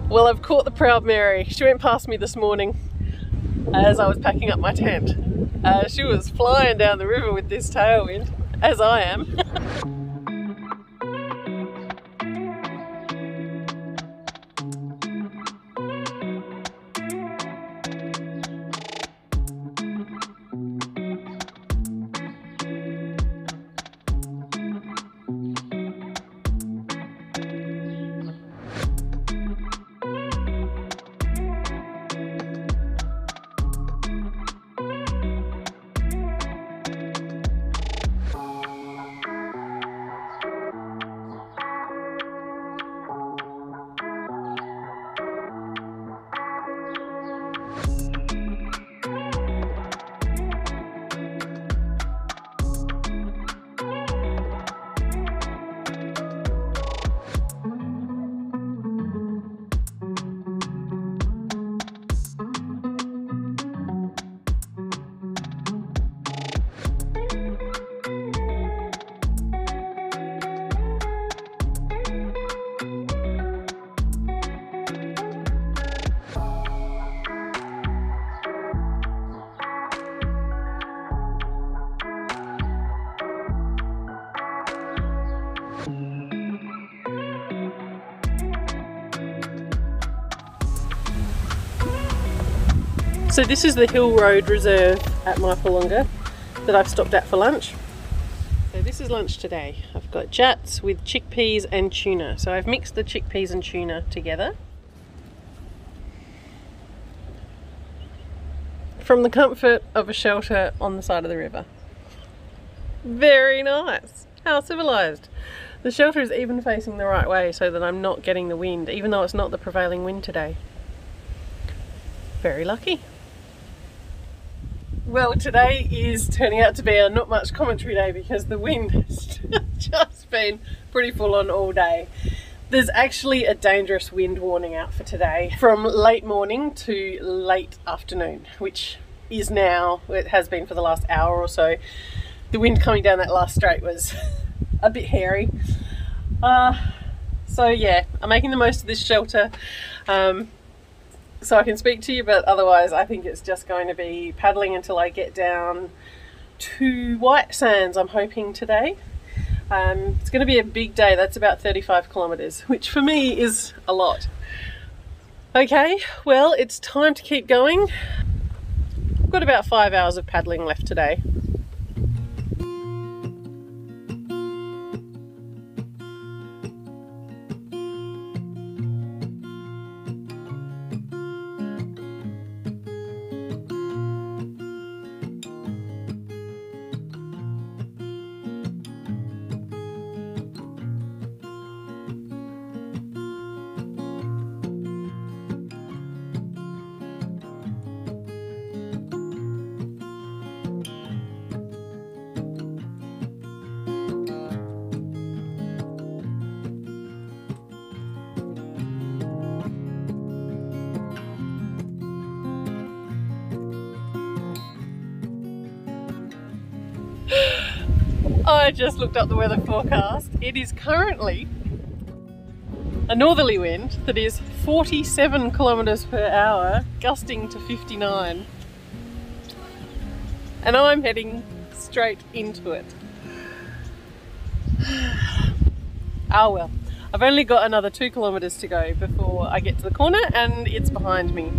Well, I've caught the proud Mary. She went past me this morning as I was packing up my tent. She was flying down the river with this tailwind, as I am. So this is the Hill Road Reserve at Maipolonga that I've stopped at for lunch. So this is lunch today. I've got jats with chickpeas and tuna. So I've mixed the chickpeas and tuna together. From the comfort of a shelter on the side of the river. Very nice. How civilized. The shelter is even facing the right way so that I'm not getting the wind, even though it's not the prevailing wind today. Very lucky. Well, today is turning out to be a not much commentary day because the wind has just been pretty full on all day. There's actually a dangerous wind warning out for today from late morning to late afternoon, which is now, it has been for the last hour or so. The wind coming down that last straight was a bit hairy. So yeah, I'm making the most of this shelter. So I can speak to you, but otherwise I think it's just going to be paddling until I get down to White Sands, I'm hoping today. It's going to be a big day. That's about 35 kilometres, which for me is a lot. Okay, well, it's time to keep going. I've got about 5 hours of paddling left today. I just looked up the weather forecast. It is currently a northerly wind that is 47 kilometres per hour, gusting to 59. And I'm heading straight into it. Oh well, I've only got another 2 kilometres to go before I get to the corner and it's behind me.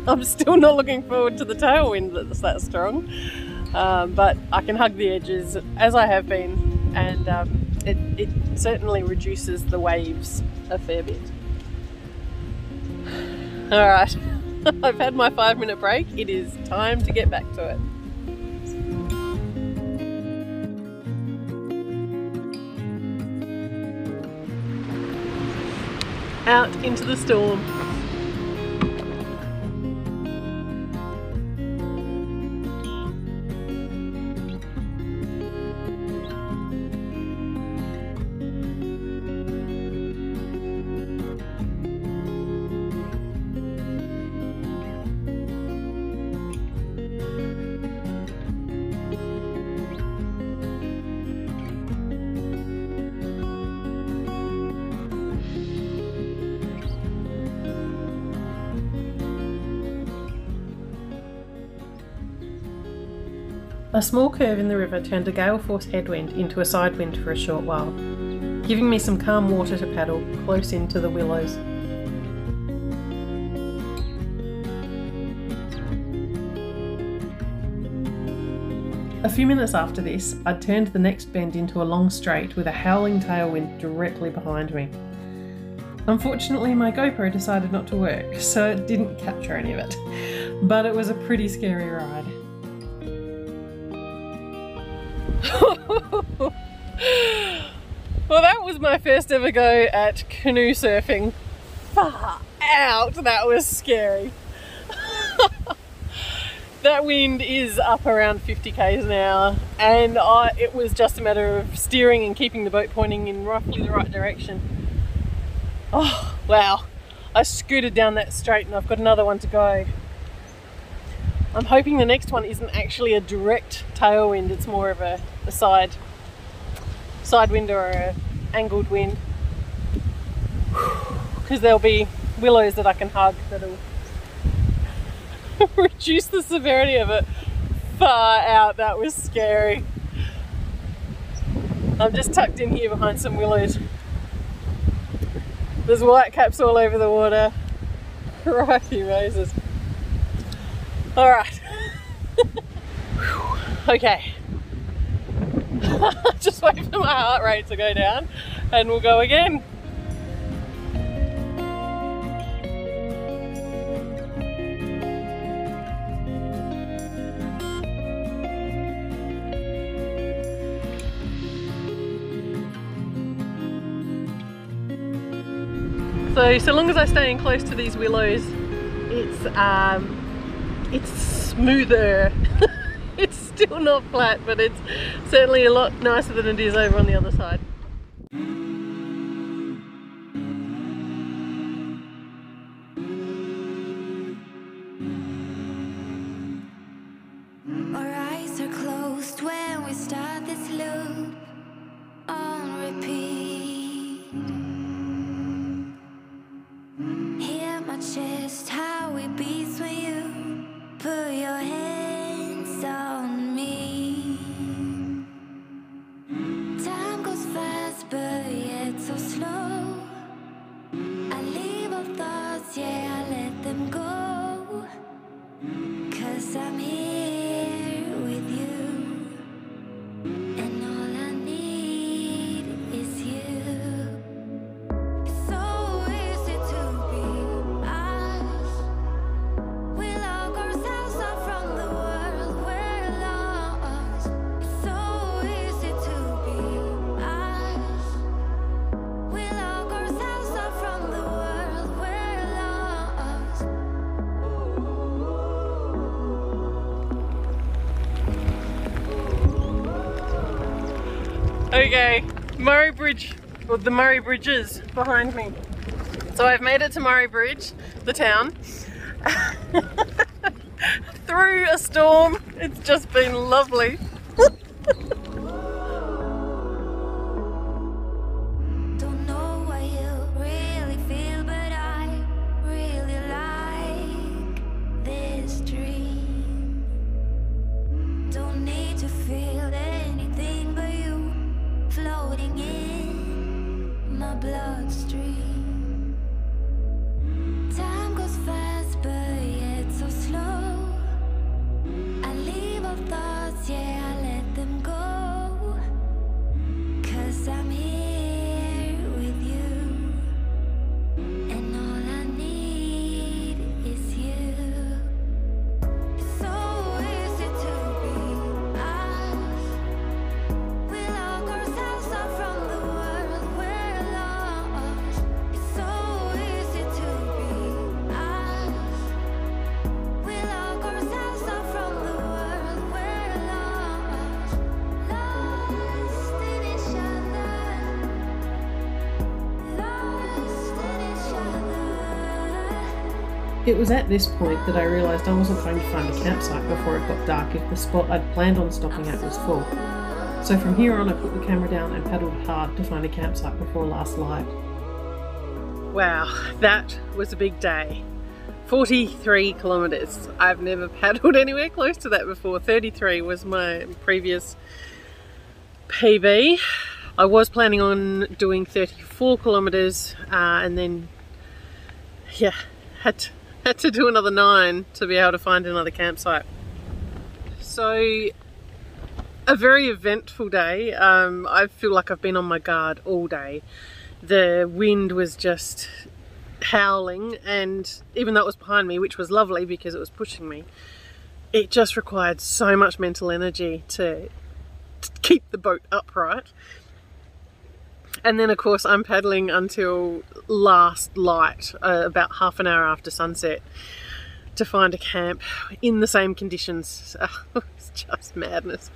I'm still not looking forward to the tailwind that's that strong. But I can hug the edges as I have been, and it certainly reduces the waves a fair bit. Alright, I've had my 5-minute break. It is time to get back to it. Out into the storm. A small curve in the river turned a gale force headwind into a side wind for a short while, giving me some calm water to paddle close into the willows. A few minutes after this, I'd turned the next bend into a long straight with a howling tailwind directly behind me. Unfortunately, my GoPro decided not to work, so it didn't capture any of it, but it was a pretty scary ride. Well, that was my first ever go at canoe surfing. Far out, that was scary. That wind is up around 50 k's an hour, and it was just a matter of steering and keeping the boat pointing in roughly the right direction. Oh wow, I scooted down that straight and I've got another one to go. I'm hoping the next one isn't actually a direct tailwind, it's more of a side wind or an angled wind, because there'll be willows that I can hug that'll reduce the severity of it. Far out, that was scary. I'm just tucked in here behind some willows. There's whitecaps all over the water. Crikey Moses. Alright. Okay. Just wait for my heart rate to go down and we'll go again. So long as I stay in close to these willows, it's smoother. It's still not flat, but it's certainly a lot nicer than it is over on the other side. Our eyes are closed when we start this loop on repeat. Hear my chest, how it beats when you put your hands on me. Time goes fast, but yet so slow. I leave all thoughts, yeah, I let them go. 'Cause I'm here with you, and all I need is you. It's so easy to be us. We lock ourselves up from the world we're lost. It's so easy to be us. We lock ourselves up from the world we're lost. Okay, Murray Bridge, or the Murray Bridges behind me. So I've made it to Murray Bridge, the town, through a storm. It's just been lovely. Don't know what you really feel, but I really like this dream. Don't need to feel anything but you floating in my bloodstream. Time goes fast, but yet so slow. I leave all thoughts, yeah, I let them go. 'Cause I'm here with you, and all I need is you. It's so easy to be us. We lock ourselves up from the world we're lost. It's so easy to be us. We lock ourselves up from the world we're lost. Lost in each other. Lost in each other. It was at this point that I realised I wasn't going to find a campsite before it got dark if the spot I'd planned on stopping at was full. So from here on I put the camera down and paddled hard to find a campsite before last light. Wow, that was a big day. 43 kilometres. I've never paddled anywhere close to that before. 33 was my previous PB. I was planning on doing 34 kilometres and then, yeah, had to do another 9 to be able to find another campsite. So, a very eventful day. I feel like I've been on my guard all day. The wind was just howling, and even though it was behind me, which was lovely because it was pushing me, it just required so much mental energy to keep the boat upright. And then of course I'm paddling until last light, about half an hour after sunset, to find a camp in the same conditions. It's just madness.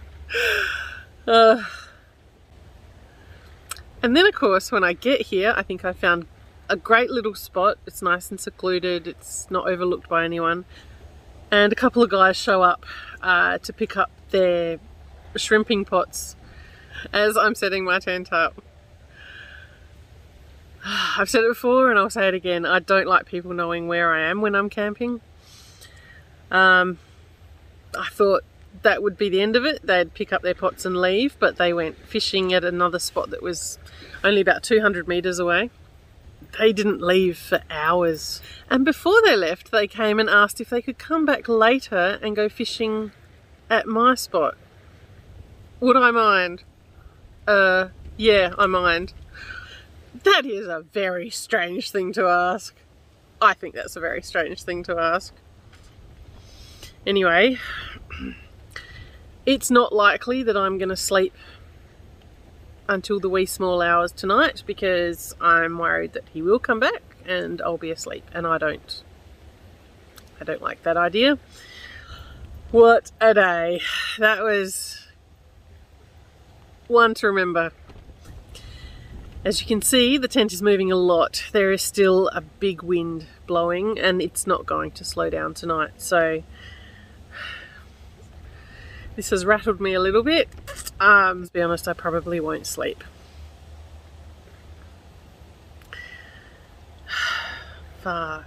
And then of course when I get here, I think I found a great little spot. It's nice and secluded, it's not overlooked by anyone, and a couple of guys show up to pick up their shrimping pots as I'm setting my tent up. I've said it before and I'll say it again, I don't like people knowing where I am when I'm camping. I thought that would be the end of it, they'd pick up their pots and leave, but they went fishing at another spot that was only about 200 metres away. They didn't leave for hours, and before they left they came and asked if they could come back later and go fishing at my spot. Would I mind? Yeah, I mind. That is a very strange thing to ask. I think that's a very strange thing to ask. Anyway, it's not likely that I'm going to sleep until the wee small hours tonight because I'm worried that he will come back and I'll be asleep, and I don't like that idea. What a day. That was one to remember. As you can see, the tent is moving a lot. There is still a big wind blowing and it's not going to slow down tonight, so this has rattled me a little bit. To be honest, I probably won't sleep. Far